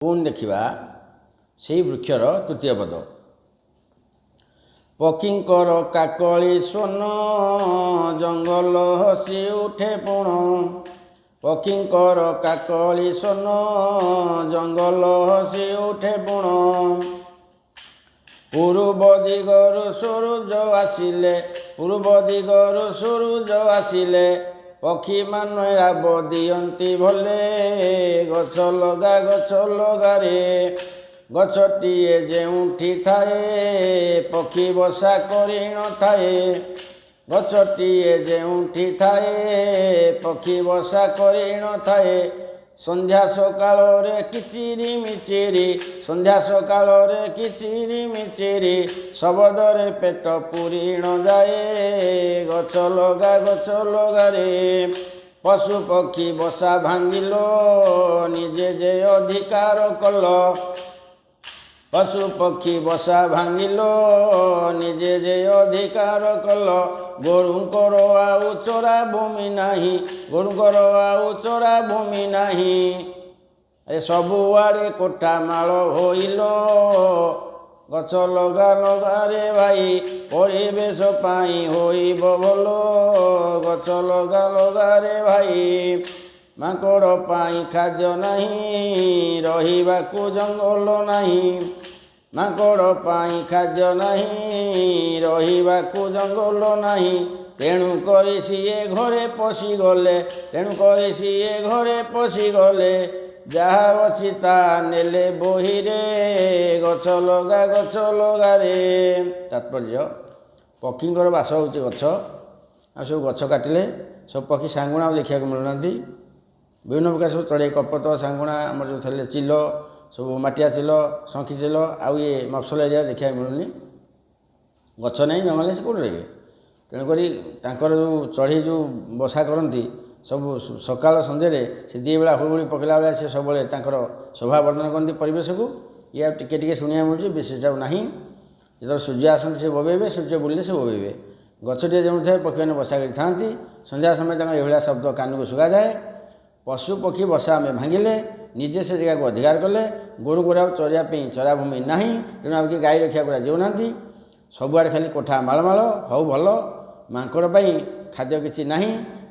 पुणी देखा से वृक्षर तृतीय पद पक्षींकर काकली स्वन जंगल हसी उठे पुण पक्षींकर काकली स्वन जंगल हसी उठे पुण पूर्व दिगर सूरज आसिले पूर्व दिगर सूरज आसिले पक्षी माने राब दियंती भले गछ लगा रे गछटीए जेउठी थाए पक्षी बसा करी न थाए गछटीए जेउठी थाए पक्षी बसा करी न थाए संध्या सकाल रे किचिरी मिचिरी संध्या सकाल रे किचिरी मिचिरी शब्दरे पेट पूरी न जाए गछ लगा रे पशु पक्षी बसा भांगिलो निजे जे अधिकार कल पशु पक्षी बसा भांगिलो निजे जे अधिकार कल गोरुंकर आउ चोरा भूमि नाही गोरुंकर आउ चोरा भूमि नाही अरे सबुआड़े कोठा माल होइलो गछ लगा रे भाई परिवेश पाई होइब भलो गछ लगा रे भाई माकड़ पाई खाद्य नहीं रहिबाकु जंगल नहीं माकड़ पाई खाद्य नहीं रहिबाकु जंगल नहीं तेणु करी सीए घरे पशिगले तेणु करी सीए घरे पशिगले जहा अच्छी ता नेले बहिरे गछ लगा रे तात्पर्य पक्षींकर बास हूँ गछ आ सब गछ काटिले सब पक्षी सांगुणा देखा मिलुना विभिन्न प्रकार सब चढ़े कपत सांगुणा आम जो थे चिल सब मटिया चिल शंखी चिल आउ ये मफसल एरिया देखा मिलूनी गछ नहीं जंगल से कौट रे तेणुक जो चढ़ी जो बसा करती सब सकाल संजे से दी बेला हुड़ुहुड़ी पकड़ा बेला से सब शोभा वर्धन करती परिवेश को या टिके शुणा मिलूँ विशेष ना जो सूर्य आसते से बोबे सूर्य बुले से बोबे गछटे जो थे पक्षी मैंने बसा कर था संध्या समय ये शब्द कान को शुआ जाए पशु पक्षी बसा आम भांगिले निजे से जगह को अधिकार कले गोरु गोरा चरिया चरा भूमि ना तेणु आम कि गाई रक्षा करा जाऊना सबुआड़े खाली कोठा मालमाल हौ भल माकड़ खाद्य किसी ना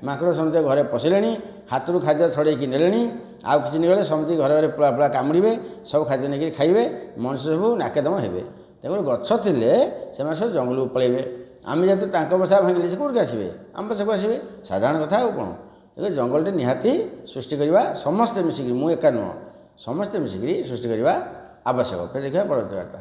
माकड़ समझे घरे पशिले हाथ रू खाद्य छड़े नेले आउ कि नहीं गले समझ घर घरे पुला पुला कामुड़े सब खाद्य नहीं खाइबे मनुष्य सब नाकेदम हे तेणु गछ थे से सब जंगल को पलैबे आम जेहतु बसा भांगिले से कौट आसबे आम बसा को आसबे साधारण कथा आउ कौन देखो जंगलटे निहाती सृष्टि करवा समस्ते मिसिक मु एका नुह समस्ते मिसिक सृष्टि करवा आवश्यक फिर देखा पड़ोसी वार्ता।